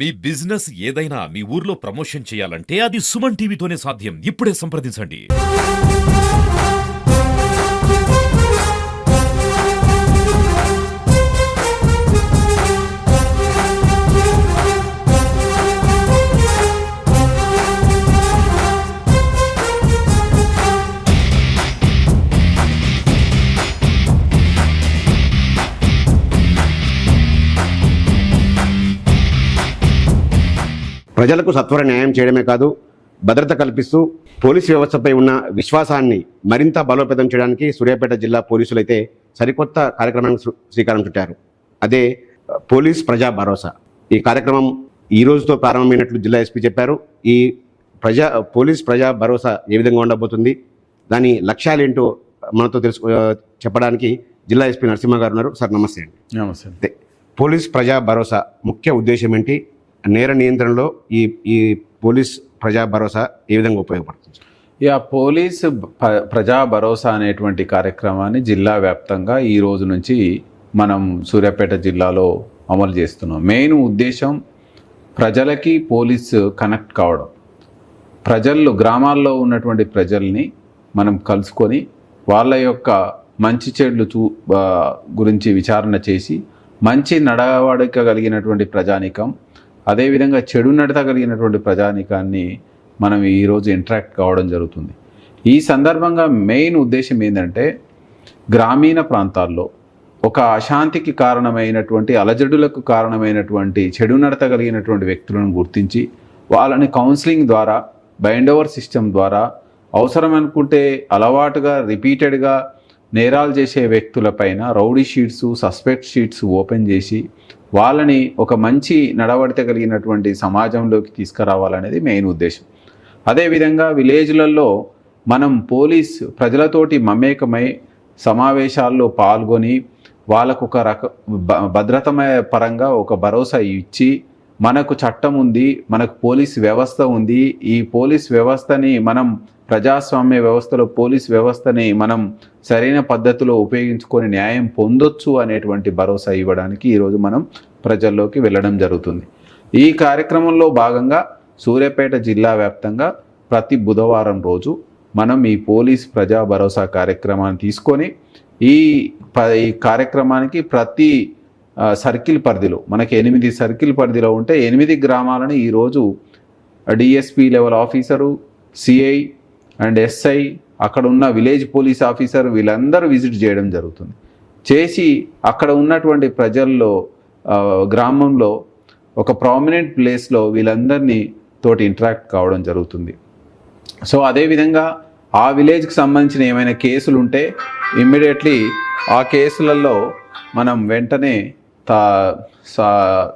మీ business ఏదైనా మీ ఊర్లో promotion చేయాలంటే అది సుమన్ టీవీతోనే సాధ్యం. ఇప్పుడే సంప్రదించండి. ప్రజలకు సత్వర న్యాయం చేయడమే కాదు, భద్రత కల్పిస్తూ పోలీసు వ్యవస్థపై ఉన్న విశ్వాసాన్ని మరింత బలోపేతం చేయడానికి సూర్యాపేట జిల్లా పోలీసులు అయితే సరికొత్త కార్యక్రమానికి శ్రీకారం చుట్టారు. అదే పోలీస్ ప్రజా భరోసా. ఈ కార్యక్రమం ఈ రోజుతో ప్రారంభమైనట్లు జిల్లా ఎస్పీ చెప్పారు. ఈ పోలీస్ ప్రజా భరోసా ఏ విధంగా ఉండబోతుంది, దాని లక్ష్యాలేంటో మనతో చెప్పడానికి జిల్లా ఎస్పీ నరసింహ గారు ఉన్నారు. సార్ నమస్తే అండి. నమస్తే. పోలీస్ ప్రజా భరోసా ముఖ్య ఉద్దేశం ఏంటి? నేర నియంత్రణలో ఈ పోలీస్ ప్రజా భరోసా ఏ విధంగా ఉపయోగపడుతుంది? పోలీస్ ప్రజా భరోసా అనేటువంటి కార్యక్రమాన్ని జిల్లా వ్యాప్తంగా ఈ రోజు నుంచి మనం సూర్యాపేట జిల్లాలో అమలు చేస్తున్నాం. మెయిన్ ఉద్దేశం ప్రజలకి పోలీసు కనెక్ట్ కావడం, గ్రామాల్లో ఉన్నటువంటి ప్రజల్ని మనం కలుసుకొని వాళ్ళ యొక్క మంచి చెడులు గురించి విచారణ చేసి మంచి నడవడిక కలిగినటువంటి ప్రజానీకం, అదేవిధంగా చెడు నడత కలిగినటువంటి ప్రజానీకాన్ని మనం ఈరోజు ఇంటరాక్ట్ కావడం జరుగుతుంది. ఈ సందర్భంగా మెయిన్ ఉద్దేశం ఏంటంటే గ్రామీణ ప్రాంతాల్లో ఒక అశాంతికి కారణమైనటువంటి, అలజడులకు కారణమైనటువంటి చెడు నడత కలిగినటువంటి వ్యక్తులను గుర్తించి వాళ్ళని కౌన్సిలింగ్ ద్వారా, బైండ్ ఓవర్ సిస్టమ్ ద్వారా, అవసరం అనుకుంటే అలవాటుగా రిపీటెడ్గా నేరాలు చేసే వ్యక్తులపైన rowdy sheets, suspect sheets open చేసి వాళ్ళని ఒక మంచి నడవడిత కలిగినటువంటి సమాజంలోకి తీసుకురావాలనేది మెయిన్ ఉద్దేశం. అదేవిధంగా విలేజ్లలో మనం ప్రజలతోటి మమేకమై సమావేశాల్లో పాల్గొని వాళ్ళకు ఒక భద్రతమయ పరంగా ఒక భరోసా ఇచ్చి, మనకు చట్టం ఉంది, మనకు పోలీస్ వ్యవస్థ ఉంది, ఈ పోలీస్ వ్యవస్థని మనం ప్రజాస్వామ్య వ్యవస్థలో పోలీస్ వ్యవస్థని మనం సరైన పద్ధతిలో ఉపయోగించుకొని న్యాయం పొందొచ్చు అనేటువంటి భరోసా ఇవ్వడానికి ఈరోజు మనం ప్రజల్లోకి వెళ్ళడం జరుగుతుంది. ఈ కార్యక్రమంలో భాగంగా సూర్యాపేట జిల్లా వ్యాప్తంగా ప్రతి బుధవారం రోజు మనం ఈ పోలీస్ ప్రజా భరోసా కార్యక్రమాన్ని తీసుకొని ఈ కార్యక్రమానికి ప్రతి సర్కిల్ పరిధిలో, మనకి 8 సర్కిల్ పరిధిలో ఉంటే 8 గ్రామాలను ఈరోజు DSP level officer, CI and SI, అక్కడ ఉన్న విలేజ్ పోలీస్ ఆఫీసర్ వీళ్ళందరూ విజిట్ చేయడం జరుగుతుంది. చేసి అక్కడ ఉన్నటువంటి ప్రజల్లో గ్రామంలో ఒక ప్రామినెంట్ ప్లేస్లో వీళ్ళందరినీ తోటి ఇంటరాక్ట్ కావడం జరుగుతుంది. సో అదేవిధంగా ఆ విలేజ్కి సంబంధించిన ఏమైనా కేసులు ఉంటే ఇమ్మీడియట్లీ ఆ కేసులలో మనం వెంటనే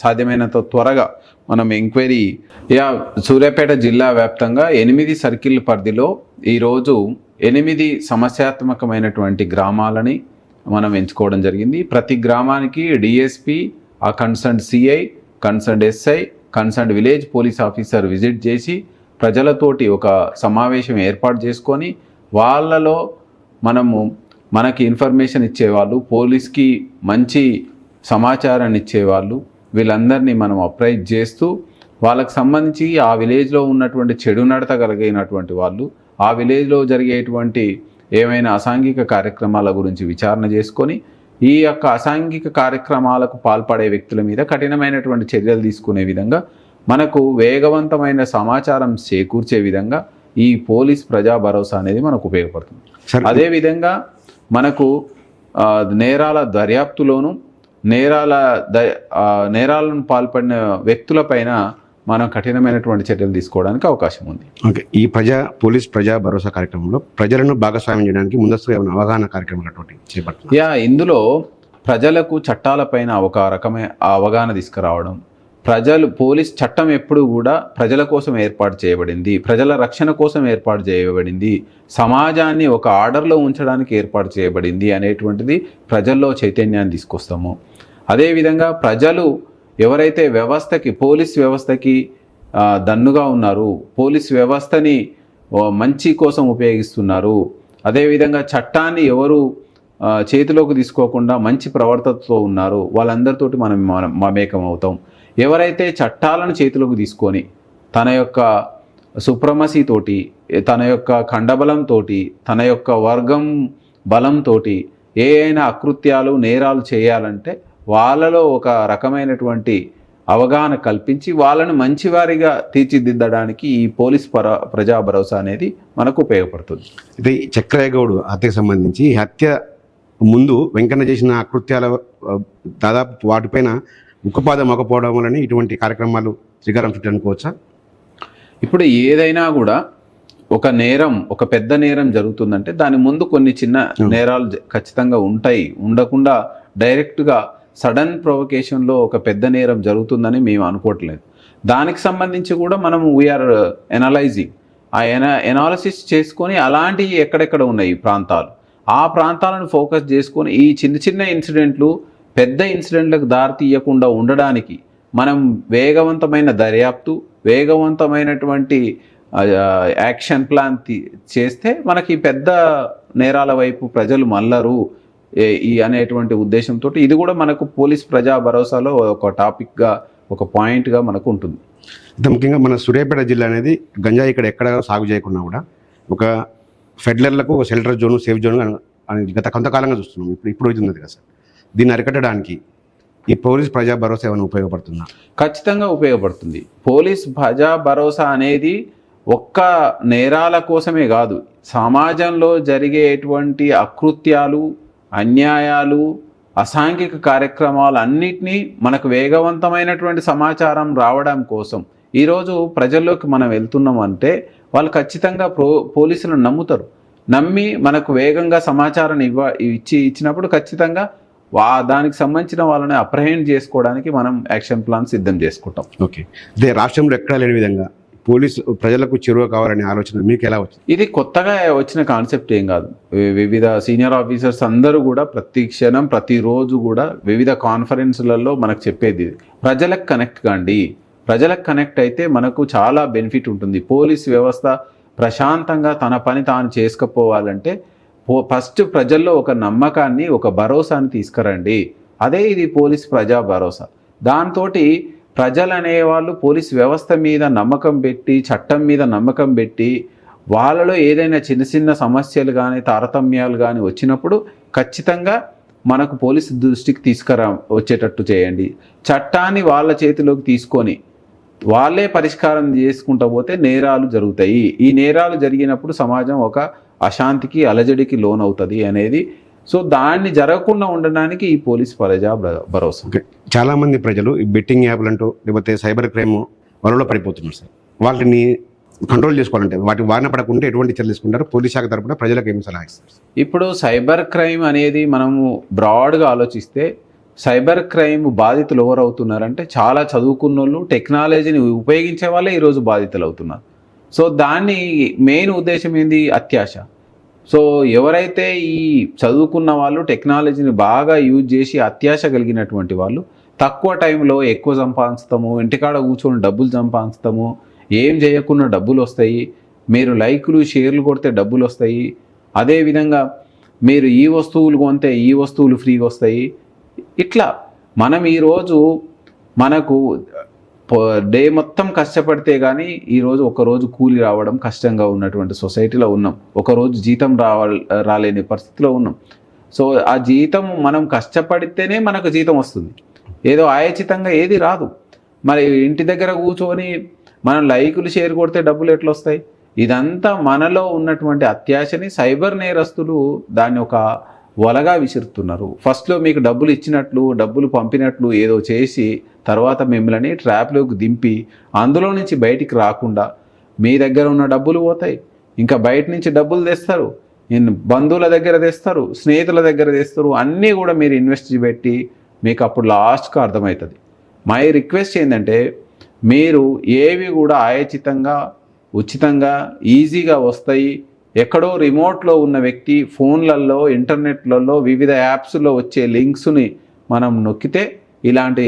సాధ్యమైనంత త్వరగా మనం ఎంక్వైరీ సూర్యాపేట జిల్లా వ్యాప్తంగా 8 సర్కిల్ పరిధిలో ఈరోజు 8 సమస్యాత్మకమైనటువంటి గ్రామాలని మనం ఎంచుకోవడం జరిగింది. ప్రతి గ్రామానికి డిఎస్పి, ఆ concern CI, concern SI, concern village police officer visit చేసి ప్రజలతోటి ఒక సమావేశం ఏర్పాటు చేసుకొని వాళ్ళలో మనకి ఇన్ఫర్మేషన్ ఇచ్చేవాళ్ళు, పోలీస్కి మంచి సమాచారాన్ని ఇచ్చేవాళ్ళు, వీళ్ళందరినీ మనం అప్రైజ్ చేస్తూ వాళ్ళకి సంబంధించి ఆ విలేజ్లో ఉన్నటువంటి చెడు నడత కలిగినటువంటి వాళ్ళు, ఆ విలేజ్లో జరిగేటువంటి ఏమైనా అసాంఘిక కార్యక్రమాల గురించి విచారణ చేసుకొని ఈ యొక్క అసాంఘిక కార్యక్రమాలకు పాల్పడే వ్యక్తుల మీద కఠినమైనటువంటి చర్యలు తీసుకునే విధంగా మనకు వేగవంతమైన సమాచారం చేకూర్చే విధంగా ఈ పోలీస్ ప్రజా భరోసా అనేది మనకు ఉపయోగపడుతుంది. అదేవిధంగా మనకు నేరాల దర్యాప్తులోను నేరాలను పాల్పడిన వ్యక్తులపైన మనం కఠినమైనటువంటి చర్యలు తీసుకోవడానికి అవకాశం ఉంది. ఓకే, ఈ పోలీస్ ప్రజా భరోసా కార్యక్రమంలో ప్రజలను భాగస్వామ్యం చేయడానికి ముందస్తుగా ఏమైనా అవగాహన కార్యక్రమాలు చేపట్టారు? ఇందులో ప్రజలకు చట్టాలపైన ఒక రకమైన అవగాహన తీసుకురావడం. పోలీస్ చట్టం ఎప్పుడు కూడా ప్రజల కోసం ఏర్పాటు చేయబడింది, ప్రజల రక్షణ కోసం ఏర్పాటు చేయబడింది, సమాజాన్ని ఒక ఆర్డర్లో ఉంచడానికి ఏర్పాటు చేయబడింది అనేటువంటిది ప్రజల్లో చైతన్యాన్ని తీసుకొస్తాము. అదేవిధంగా ప్రజలు ఎవరైతే పోలీస్ వ్యవస్థకి దన్నుగా ఉన్నారు, పోలీస్ వ్యవస్థని మంచి కోసం ఉపయోగిస్తున్నారు, అదేవిధంగా చట్టాన్ని ఎవరు చేతిలోకి తీసుకోకుండా మంచి ప్రవర్తనతో ఉన్నారు, వాళ్ళందరితోటి మనం మమేకం అవుతాం. ఎవరైతే చట్టాలను చేతులకు తీసుకొని తన యొక్క సుప్రమసీ తోటి, తన యొక్క ఖండబలంతో, తన యొక్క వర్గం బలంతో ఏ అయినా అకృత్యాలు నేరాలు చేయాలంటే వాళ్ళలో ఒక రకమైనటువంటి అవగాహన కల్పించి వాళ్ళను మంచివారిగా తీర్చిదిద్దడానికి ఈ పోలీస్ ప్రజా భరోసా అనేది మనకు ఉపయోగపడుతుంది. అయితే ఈ చక్రయ్య గౌడ్ హత్యకు సంబంధించి ఈ హత్య ముందు వెంకన్న చేసిన అకృత్యాల దాదాపు వాటిపైన ఉక్కుపాదం మొక్కపోవడం వలన ఇటువంటి కార్యక్రమాలు శ్రీకారం చుట్టనుకోవచ్చా? ఇప్పుడు ఏదైనా కూడా ఒక నేరం, ఒక పెద్ద నేరం జరుగుతుందంటే దాని ముందు కొన్ని చిన్న నేరాలు ఖచ్చితంగా ఉంటాయి. ఉండకుండా డైరెక్ట్గా సడన్ ప్రొవకేషన్లో ఒక పెద్ద నేరం జరుగుతుందని మేము అనుకోవట్లేదు. దానికి సంబంధించి కూడా మనము వీఆర్ ఎనలైజింగ్, ఆ ఎనాలిసిస్ చేసుకొని అలాంటివి ఎక్కడెక్కడ ఉన్నాయి ప్రాంతాలు, ఆ ప్రాంతాలను ఫోకస్ చేసుకొని ఈ చిన్న చిన్న ఇన్సిడెంట్లు పెద్ద ఇన్సిడెంట్లకు దారి తీయకుండా ఉండడానికి మనం వేగవంతమైన దర్యాప్తు, వేగవంతమైనటువంటి యాక్షన్ ప్లాన్ చేస్తే మనకి పెద్ద నేరాల వైపు ప్రజలు మళ్ళరు ఈ అనేటువంటి ఉద్దేశంతో ఇది కూడా మనకు పోలీస్ ప్రజా భరోసాలో ఒక టాపిక్గా, ఒక పాయింట్గా మనకు ఉంటుంది. అయితే ముఖ్యంగా మన సూర్యాపేట జిల్లా అనేది గంజాయి ఇక్కడ ఎక్కడ సాగు చేయకుండా కూడా ఒక ఫెడ్లర్లకు ఒక షెల్టర్ జోను, సేఫ్ జోన్ అని గత కొంతకాలంగా చూస్తున్నాం. ఇప్పుడు ఉన్నది కదా సార్, దీన్ని అరికట్టడానికి ఈ పోలీస్ ప్రజా భరోసా ఏమైనా ఉపయోగపడుతుందా? ఖచ్చితంగా ఉపయోగపడుతుంది. పోలీస్ ప్రజా భరోసా అనేది ఒక్క నేరాల కోసమే కాదు, సమాజంలో జరిగేటువంటి అకృత్యాలు, అన్యాయాలు, అసాంఘిక కార్యక్రమాలు అన్నిటినీ మనకు వేగవంతమైనటువంటి సమాచారం రావడం కోసం ఈరోజు ప్రజల్లోకి మనం వెళ్తున్నామంటే వాళ్ళు ఖచ్చితంగా పోలీసులను నమ్ముతారు. నమ్మి మనకు వేగంగా సమాచారం ఇచ్చినప్పుడు ఖచ్చితంగా దానికి సంబంధించిన వాళ్ళని అప్రహెండ్ చేసుకోవడానికి మనం యాక్షన్ ప్లాన్ సిద్ధం చేసుకుంటాం. ఓకే, ఇదే రాష్ట్రంలో ఎక్కడా లేని విధంగా పోలీసు ప్రజలకు చేరువ కావాలనే ఆలోచన మీకు ఎలా వచ్చింది? ఇది కొత్తగా వచ్చిన కాన్సెప్ట్ ఏం కాదు. వివిధ సీనియర్ ఆఫీసర్స్ అందరూ కూడా ప్రతి క్షణం, ప్రతిరోజు కూడా వివిధ కాన్ఫరెన్స్లలో మనకు చెప్పేది ప్రజలకు కనెక్ట్ కాండి. ప్రజలకు కనెక్ట్ అయితే మనకు చాలా బెనిఫిట్ ఉంటుంది. పోలీస్ వ్యవస్థ ప్రశాంతంగా తన పని తాను చేసుకుపోవాలంటే ఫస్ట్ ప్రజల్లో ఒక నమ్మకాన్ని, ఒక భరోసాని తీసుకురండి. అదే ఇది పోలీస్ ప్రజా భరోసా. దాంతో ప్రజలు అనేవాళ్ళు పోలీస్ వ్యవస్థ మీద నమ్మకం పెట్టి, చట్టం మీద నమ్మకం పెట్టి, వాళ్ళలో ఏదైనా చిన్న చిన్న సమస్యలు కానీ, తారతమ్యాలు కానీ వచ్చినప్పుడు ఖచ్చితంగా మనకు పోలీసు దృష్టికి వచ్చేటట్టు చేయండి. చట్టాన్ని వాళ్ళ చేతిలోకి తీసుకొని వాళ్ళే పరిష్కారం చేసుకుంటూ పోతే నేరాలు జరుగుతాయి. ఈ నేరాలు జరిగినప్పుడు సమాజం ఒక అశాంతికి, అలజడికి లోనవుతుంది అనేది. సో దాన్ని జరగకుండా ఉండడానికి ఈ పోలీస్ ప్రజా భరోసా. చాలా మంది ప్రజలు ఈ బెట్టింగ్ యాప్లు అంటూ లేకపోతే సైబర్ క్రైమ్ వలలో పడిపోతున్నారు సార్. వాటిని కంట్రోల్ చేసుకోవాలంటే వాటి వారిన పడకుండా ఎటువంటి చర్యలు తీసుకుంటారు? పోలీస్ శాఖ తరపున ప్రజలకు ఏమి సలహా ఇస్తారు? ఇప్పుడు సైబర్ క్రైమ్ అనేది మనము బ్రాడ్గా ఆలోచిస్తే సైబర్ క్రైమ్ బాధితులు ఎవరు అవుతున్నారంటే చాలా చదువుకున్న వాళ్ళు, టెక్నాలజీని ఉపయోగించే వాళ్ళే ఈరోజు బాధితులు అవుతున్నారు. సో దాన్ని మెయిన్ ఉద్దేశం ఏంది? అత్యాశ. సో ఎవరైతే ఈ చదువుకున్న వాళ్ళు టెక్నాలజీని బాగా యూజ్ చేసి అత్యాశ కలిగినటువంటి వాళ్ళు తక్కువ టైంలో ఎక్కువ సంపాదిస్తాము, ఇంటికాడ కూర్చొని డబ్బులు సంపాదిస్తాము, ఏం చేయకుండా డబ్బులు వస్తాయి, మీరు లైకులు షేర్లు కొడితే డబ్బులు వస్తాయి, అదేవిధంగా మీరు ఈ వస్తువులు కొంటే ఈ వస్తువులు ఫ్రీగా వస్తాయి. ఇట్లా మనం ఈరోజు మనకు డే మొత్తం కష్టపడితే కానీ ఈరోజు ఒకరోజు కూలి రావడం కష్టంగా ఉన్నటువంటి సొసైటీలో ఉన్నాం. ఒకరోజు జీతం రాలేని పరిస్థితిలో ఉన్నాం. సో ఆ జీతం మనం కష్టపడితేనే మనకు జీతం వస్తుంది, ఏదో ఆయాచితంగా ఏది రాదు. మరి ఇంటి దగ్గర కూర్చొని మనం లైకులు షేర్ కొడితే డబ్బులు ఎట్లా వస్తాయి? ఇదంతా మనలో ఉన్నటువంటి అత్యాశని సైబర్ నేరస్తులు దాన్ని ఒక వలగా విసురుతున్నారు. ఫస్ట్లో మీకు డబ్బులు ఇచ్చినట్లు, డబ్బులు పంపినట్లు ఏదో చేసి తర్వాత మిమ్మల్ని ట్రాప్లోకి దింపి అందులో నుంచి బయటికి రాకుండా మీ దగ్గర ఉన్న డబ్బులు పోతాయి, ఇంకా బయట నుంచి డబ్బులు తెస్తారు, బంధువుల దగ్గర తెస్తారు, స్నేహితుల దగ్గర తెస్తారు, అన్నీ కూడా మీరు ఇన్వెస్ట్ పెట్టి మీకు అప్పుడు లాస్ట్గా అర్థమవుతుంది. మై రిక్వెస్ట్ ఏంటంటే మీరు ఏవి కూడా ఆయోచితంగా, ఉచితంగా, ఈజీగా వస్తాయి. ఎక్కడో రిమోట్లో ఉన్న వ్యక్తి ఫోన్లలో, ఇంటర్నెట్లలో, వివిధ యాప్స్లో వచ్చే లింక్స్ని మనం నొక్కితే ఇలాంటి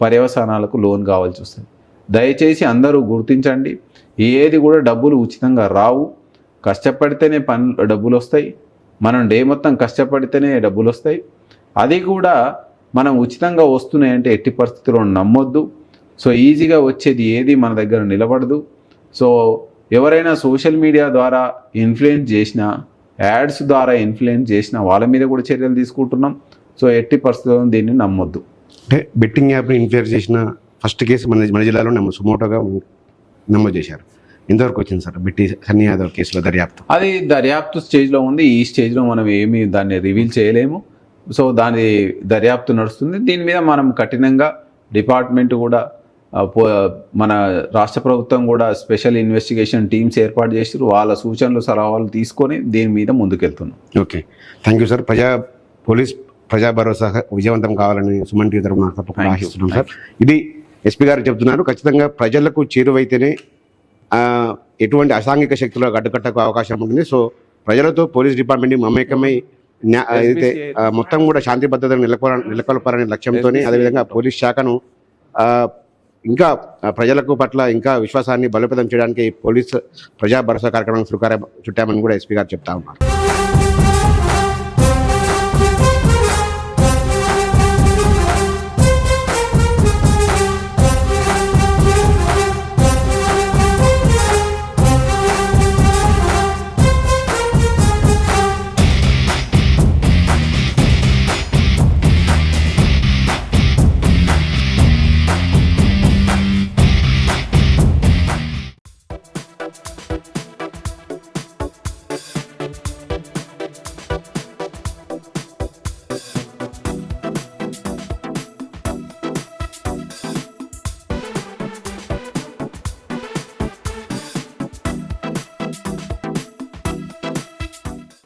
పర్యవసానాలకు లోన్ కావాల్సి వస్తుంది. దయచేసి అందరూ గుర్తించండి, ఏది కూడా డబ్బులు ఉచితంగా రావు. కష్టపడితేనే డబ్బులు వస్తాయి. మనం డే మొత్తం కష్టపడితేనే డబ్బులు వస్తాయి. అది కూడా మనం ఉచితంగా వస్తున్నాయంటే ఎట్టి పరిస్థితుల్లో నమ్మొద్దు. సో ఈజీగా వచ్చేది ఏది మన దగ్గర నిలబడదు. సో ఎవరైనా సోషల్ మీడియా ద్వారా ఇన్ఫ్లుయెన్స్ చేసినా, యాడ్స్ ద్వారా ఇన్ఫ్లుయెన్స్ చేసినా వాళ్ళ మీద కూడా చర్యలు తీసుకుంటున్నాం. సో ఎట్టి పరిస్థితుల్లో దీన్ని నమ్మొద్దు. అంటే బెట్టింగ్ యాప్ని ఇన్ఫ్లుయెన్స్ చేసిన ఫస్ట్ కేసు మన జిల్లాలో సుమోటోగా నమోదు చేశారు. ఎంతవరకు వచ్చింది సార్ బెట్టి సన్నీ యాదవ్ కేసులో దర్యాప్తు? అది దర్యాప్తు స్టేజ్లో ఉంది. ఈ స్టేజ్లో మనం ఏమీ దాన్ని రివీల్ చేయలేము. సో దాని దర్యాప్తు నడుస్తుంది. దీని మీద మనం కఠినంగా డిపార్ట్మెంట్ కూడా మన రాష్ట్ర ప్రభుత్వం కూడా స్పెషల్ ఇన్వెస్టిగేషన్ టీమ్స్ ఏర్పాటు చేసి వాళ్ళ సూచనలు సలహాలు తీసుకొని దీని మీద ముందుకెళ్తున్నాం. Okay, thank you sir. Police ప్రజా భరోసా విజయవంతం కావాలని సుమన్ టీవీ తరపున తప్పకుండా ఆశిస్తున్నాం సార్. ఇది ఎస్పీ గారు చెబుతున్నారు. ఖచ్చితంగా ప్రజలకు చేరువైతేనే ఎటువంటి అసాంఘిక శక్తులకు అడ్డుకట్టకు అవకాశం ఉంటుంది. సో ప్రజలతో పోలీస్ డిపార్ట్మెంట్ మమేకమై అయితే మొత్తం కూడా శాంతి భద్రతను నెలకొల్పాలనే లక్ష్యంతోనే, అదేవిధంగా పోలీస్ శాఖను ఇంకా ప్రజలకు పట్ల ఇంకా విశ్వాసాన్ని బలోపేతం చేయడానికి పోలీస్ ప్రజా భరోసా కార్యక్రమం చుట్టామని కూడా ఎస్పీ గారు చెప్తా ఉన్నారు.